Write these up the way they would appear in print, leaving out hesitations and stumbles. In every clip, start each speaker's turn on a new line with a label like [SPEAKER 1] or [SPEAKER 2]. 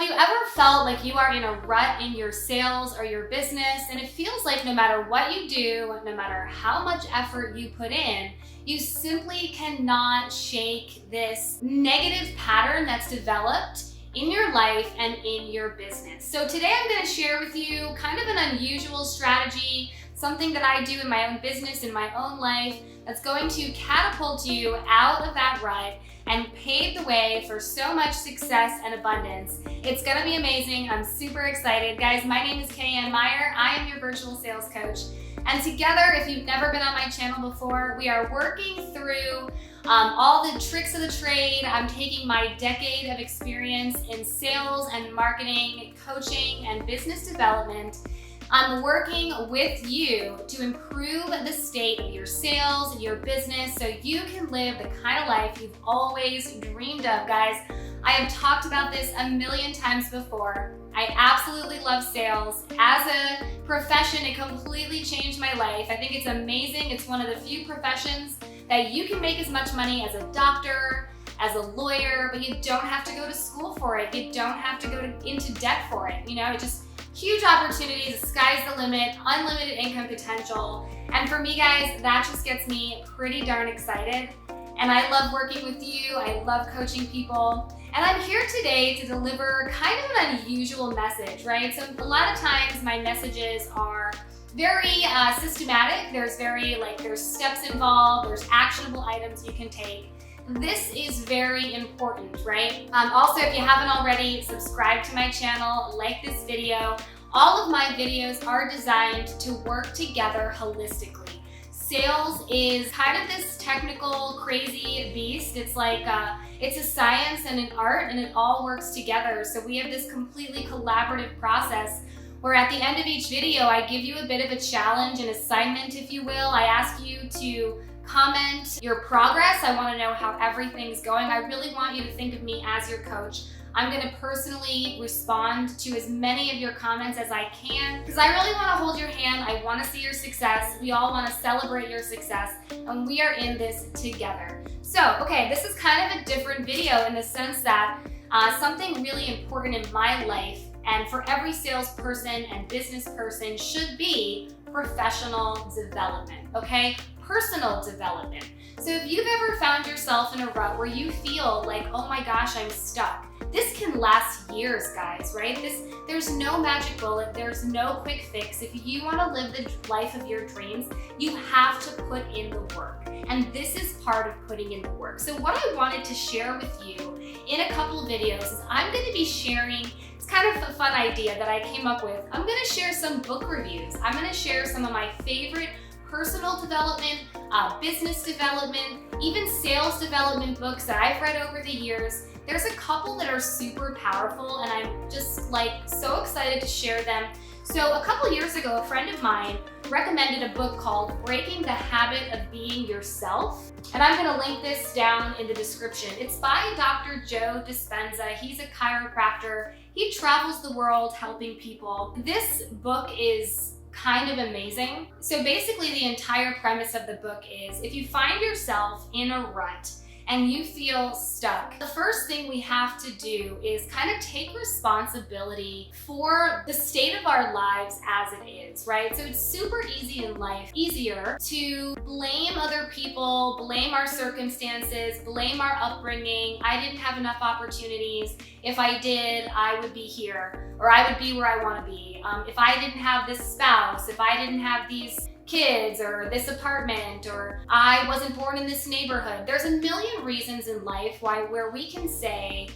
[SPEAKER 1] you ever felt like you are in a rut in your sales or your business, and it feels like no matter what you do, no matter how much effort you put in, you simply cannot shake this negative pattern that's developed in your life and in your business? So today I'm going to share with you kind of an unusual strategy, something that I do in my own business, in my own life, that's going to catapult you out of that rut and pave the way for so much success and abundance. It's gonna be amazing. I'm super excited. Guys, my name is KayAnne Myer. I am your virtual sales coach. And together, if you've never been on my channel before, we are working through all the tricks of the trade. I'm taking my decade of experience in sales and marketing, coaching, and business development. I'm working with you to improve the state of your sales and your business so you can live the kind of life you've always dreamed of, guys. I have talked about this a million times before. I absolutely love sales. As a profession, it completely changed my life. I think it's amazing. It's one of the few professions that you can make as much money as a doctor, as a lawyer, but you don't have to go to school for it. You don't have to go into debt for it. You know, it just huge opportunities, the sky's the limit, unlimited income potential. And for me, guys, that just gets me pretty darn excited. And I love working with you. I love coaching people. And I'm here today to deliver kind of an unusual message, right? So a lot of times my messages are very systematic. There's steps involved. There's actionable items you can take. This is very important, right? Also, if you haven't already, subscribe to my channel, like this video. All of my videos are designed to work together holistically. Sales is kind of this technical, crazy beast. It's like, it's a science and an art, and it all works together. So we have this completely collaborative process where at the end of each video, I give you a bit of a challenge, an assignment, if you will. I ask you to comment your progress. I want to know how everything's going. I really want you to think of me as your coach. I'm going to personally respond to as many of your comments as I can because I really want to hold your hand. I want to see your success. We all want to celebrate your success, and we are in this together. So, okay, this is kind of a different video in the sense that something really important in my life and for every salesperson and business person should be professional development, okay? Personal development. So if you've ever found yourself in a rut where you feel like, oh my gosh, I'm stuck, this can last years, guys, right? There's no magic bullet, there's no quick fix. If you want to live the life of your dreams, you have to put in the work. And this is part of putting in the work. So what I wanted to share with you in a couple of videos is I'm going to be sharing, it's kind of a fun idea that I came up with. I'm going to share some book reviews. I'm going to share some of my favorite personal development, business development, even sales development books that I've read over the years. There's a couple that are super powerful, and I'm just like so excited to share them. So a couple years ago, a friend of mine recommended a book called Breaking the Habit of Being Yourself. And I'm gonna link this down in the description. It's by Dr. Joe Dispenza. He's a chiropractor. He travels the world helping people. This book is kind of amazing. So basically the entire premise of the book is if you find yourself in a rut and you feel stuck, the first thing we have to do is kind of take responsibility for the state of our lives as it is, right? So it's super easy in life, easier to blame other people, blame our circumstances, blame our upbringing. I didn't have enough opportunities. If I did, I would be here, or I would be where I want to be. If I didn't have this spouse, if I didn't have these kids or this apartment, or I wasn't born in this neighborhood. There's a million reasons in life where we can say,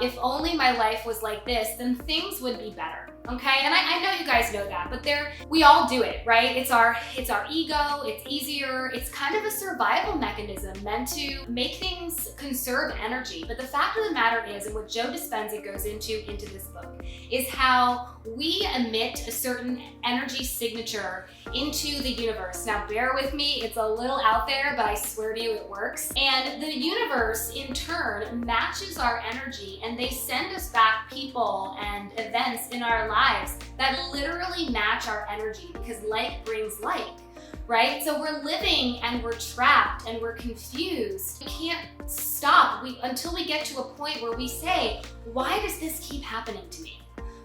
[SPEAKER 1] if only my life was like this, then things would be better. Okay, and I know you guys know that, but we all do it, right? It's our ego, it's easier, it's kind of a survival mechanism meant to make things conserve energy. But the fact of the matter is, and what Joe Dispenza goes into this book, is how we emit a certain energy signature into the universe. Now bear with me, it's a little out there, but I swear to you it works. And the universe in turn matches our energy, and they send us back people and events in our lives that literally match our energy, because like brings like. right? So we're living and we're trapped and we're confused. We can't stop until we get to a point where we say, why does this keep happening to me,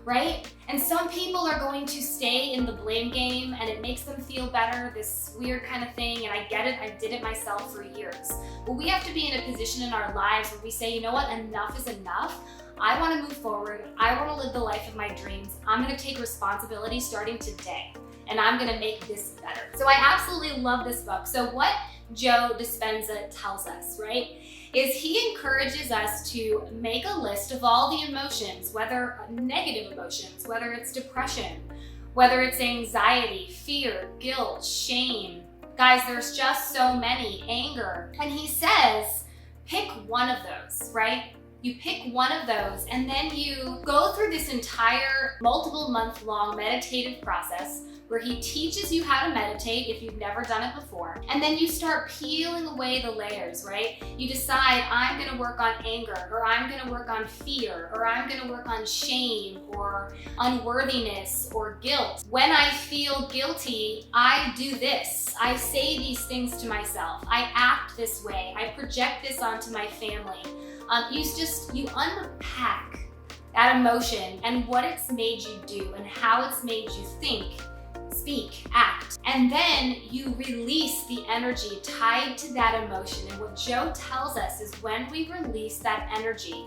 [SPEAKER 1] right? And some people are going to stay in the blame game and it makes them feel better, this weird kind of thing, and I get it, I did it myself for years. But we have to be in a position in our lives where we say, you know what, enough is enough. I want to move forward. I want to live the life of my dreams. I'm going to take responsibility starting today, and I'm going to make this better. So I absolutely love this book. So what Joe Dispenza tells us, right, is he encourages us to make a list of all the emotions, whether negative emotions, whether it's depression, whether it's anxiety, fear, guilt, shame. Guys, there's just so many, anger. And he says, pick one of those, right? You pick one of those and then you go through this entire multiple month-long meditative process where he teaches you how to meditate if you've never done it before. And then you start peeling away the layers, right? You decide, I'm gonna work on anger, or I'm gonna work on fear, or I'm gonna work on shame, or unworthiness, or guilt. When I feel guilty, I do this. I say these things to myself. I act this way. I project this onto my family. You unpack that emotion and what it's made you do and how it's made you think, speak, act. And then you release the energy tied to that emotion. And what Joe tells us is when we release that energy,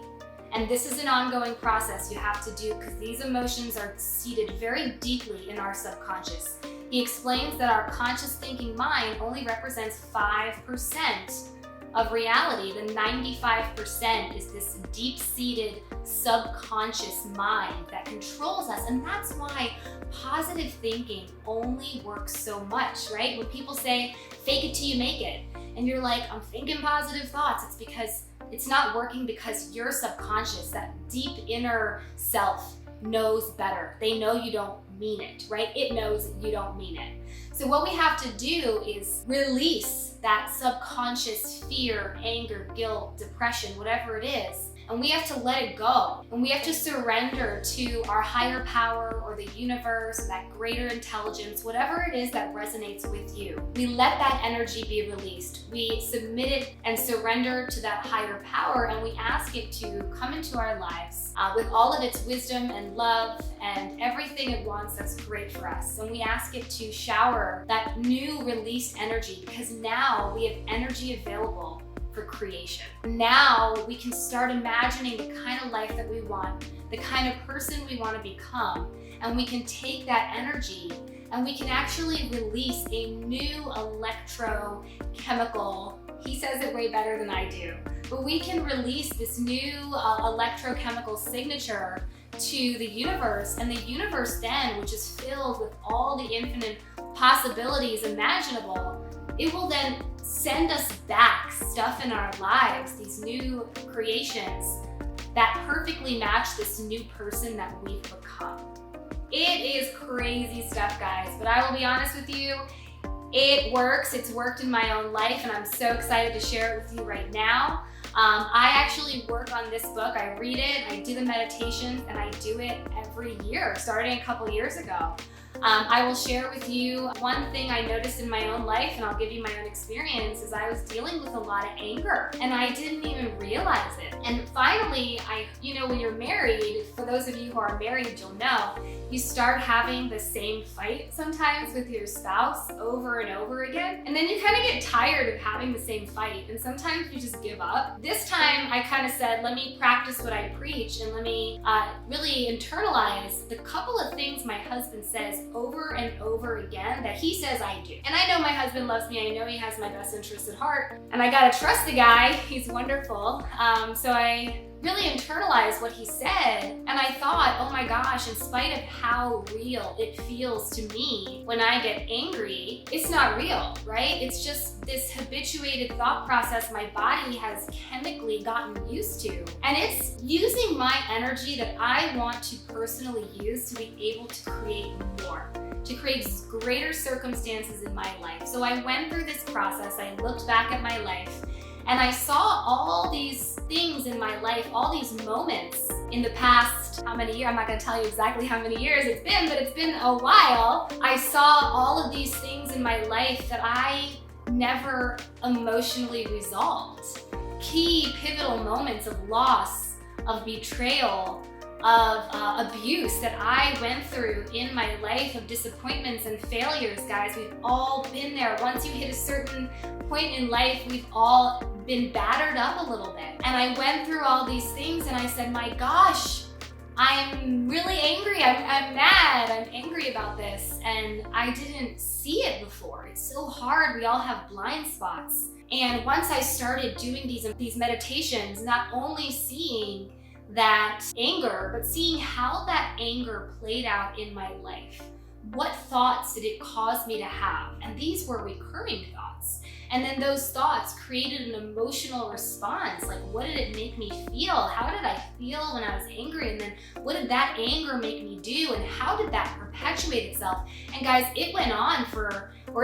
[SPEAKER 1] and this is an ongoing process you have to do because these emotions are seated very deeply in our subconscious. He explains that our conscious thinking mind only represents 5% of reality. The 95% is this deep-seated subconscious mind that controls us. And that's why positive thinking only works so much, right? When people say, fake it till you make it, and you're like, I'm thinking positive thoughts, it's because it's not working because your subconscious, that deep inner self, knows better. They know you don't mean it, right? It knows you don't mean it. So what we have to do is release that subconscious fear, anger, guilt, depression, whatever it is, and we have to let it go. And we have to surrender to our higher power or the universe, that greater intelligence, whatever it is that resonates with you. We let that energy be released. We submit it and surrender to that higher power, and we ask it to come into our lives with all of its wisdom and love and everything it wants that's great for us. And we ask it to shower that new released energy, because now we have energy available for creation. Now we can start imagining the kind of life that we want, the kind of person we want to become, and we can take that energy and we can actually release a new electrochemical. He says it way better than I do, but we can release this new electrochemical signature to the universe, and the universe then, which is filled with all the infinite possibilities imaginable, it will then send us back stuff in our lives, these new creations that perfectly match this new person that we've become. It is crazy stuff, guys, but I will be honest with you, it works. It's worked in my own life, and I'm so excited to share it with you right now. I actually work on this book. I read it, I do the meditations, and I do it every year, starting a couple years ago. I will share with you one thing I noticed in my own life, and I'll give you my own experience, is I was dealing with a lot of anger and I didn't even realize it. And finally, when you're married, for those of you who are married, you'll know, you start having the same fight sometimes with your spouse over and over again. And then you kind of get tired of having the same fight, and sometimes you just give up. This time I kind of said, let me practice what I preach, and let me really internalize the couple of things my husband says over and over again that he says I do. And I know my husband loves me. I know he has my best interests at heart, and I gotta trust the guy. He's wonderful. So I really internalized what he said, and I thought, oh my gosh, in spite of how real it feels to me when I get angry, it's not real, right? It's just this habituated thought process my body has chemically gotten used to. And it's using my energy that I want to personally use to be able to create more, to create greater circumstances in my life. So I went through this process, I looked back at my life, And I saw all these things in my life, all these moments in the past, how many years, I'm not gonna tell you exactly how many years it's been, but it's been a while. I saw all of these things in my life that I never emotionally resolved. Key pivotal moments of loss, of betrayal, of abuse that I went through in my life, of disappointments and failures. Guys, we've all been there. Once you hit a certain point in life, we've all been battered up a little bit. And I went through all these things and I said, my gosh, I'm really angry. I'm mad. I'm angry about this. And I didn't see it before. It's so hard. We all have blind spots. And once I started doing these meditations, not only seeing that anger, but seeing how that anger played out in my life. What thoughts did it cause me to have? And these were recurring thoughts. And then those thoughts created an emotional response. Like, what did it make me feel? How did I feel when I was angry? And then what did that anger make me do? And how did that perpetuate itself? And guys, it went on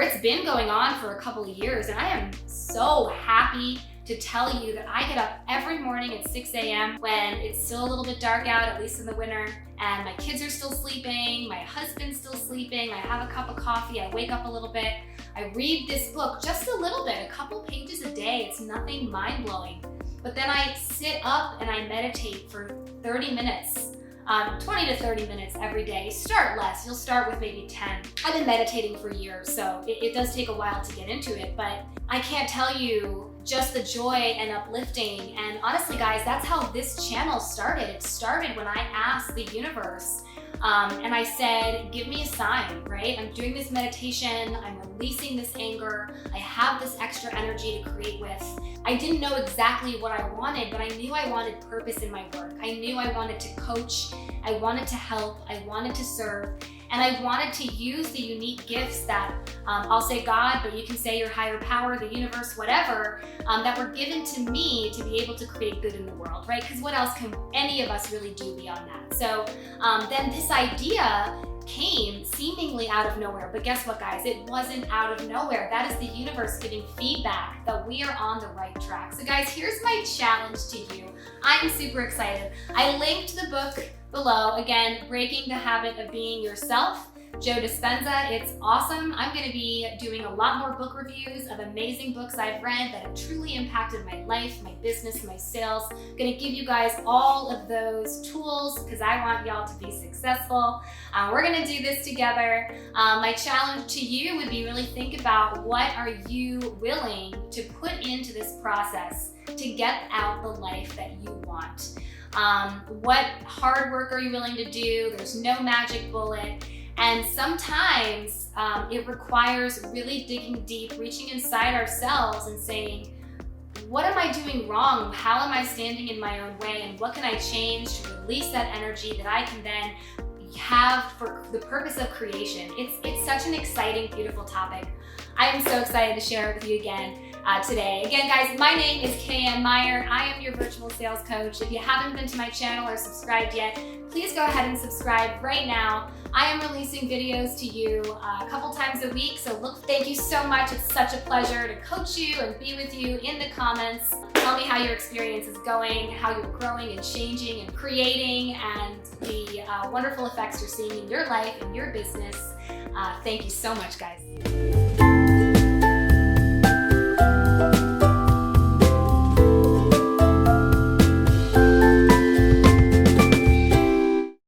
[SPEAKER 1] it's been going on for a couple of years. And I am so happy to tell you that I get up every morning at 6 a.m. when it's still a little bit dark out, at least in the winter, and my kids are still sleeping, my husband's still sleeping, I have a cup of coffee, I wake up a little bit, I read this book just a little bit, a couple pages a day, it's nothing mind-blowing. But then I sit up and I meditate for 30 minutes. 20 to 30 minutes every day. Start less. You'll start with maybe 10. I've been meditating for years, so it does take a while to get into it, but I can't tell you just the joy and uplifting. And honestly, guys, that's how this channel started. It started when I asked the universe, and I said, give me a sign, right? I'm doing this meditation, I'm releasing this anger, I have this extra energy to create with. I didn't know exactly what I wanted, but I knew I wanted purpose in my work. I knew I wanted to coach, I wanted to help, I wanted to serve, and I wanted to use the unique gifts that, I'll say God, but you can say your higher power, the universe, whatever, that were given to me to be able to create good in the world, right? Because what else can any of us really do beyond that? So then this idea came seemingly out of nowhere, but guess what, guys? It wasn't out of nowhere. That is the universe giving feedback that we are on the right track. So guys, here's my challenge to you. I'm super excited. I linked the book below. Again, Breaking the Habit of Being Yourself, Joe Dispenza. It's awesome. I'm going to be doing a lot more book reviews of amazing books I've read that have truly impacted my life, my business, my sales. I'm going to give you guys all of those tools because I want y'all to be successful. We're going to do this together. My challenge to you would be really think about what are you willing to put into this process to get out the life that you want. What hard work are you willing to do? There's no magic bullet. And sometimes it requires really digging deep, reaching inside ourselves and saying, what am I doing wrong? How am I standing in my own way? And what can I change to release that energy that I can then have for the purpose of creation? It's such an exciting, beautiful topic. I am so excited to share it with you again today. Again, guys, my name is KayAnne Myer. I am your virtual sales coach. If you haven't been to my channel or subscribed yet, please go ahead and subscribe right now. I am releasing videos to you a couple times a week, so thank you so much. It's such a pleasure to coach you and be with you in the comments. Tell me how your experience is going, how you're growing and changing and creating, and the wonderful effects you're seeing in your life and your business. Thank you so much, guys.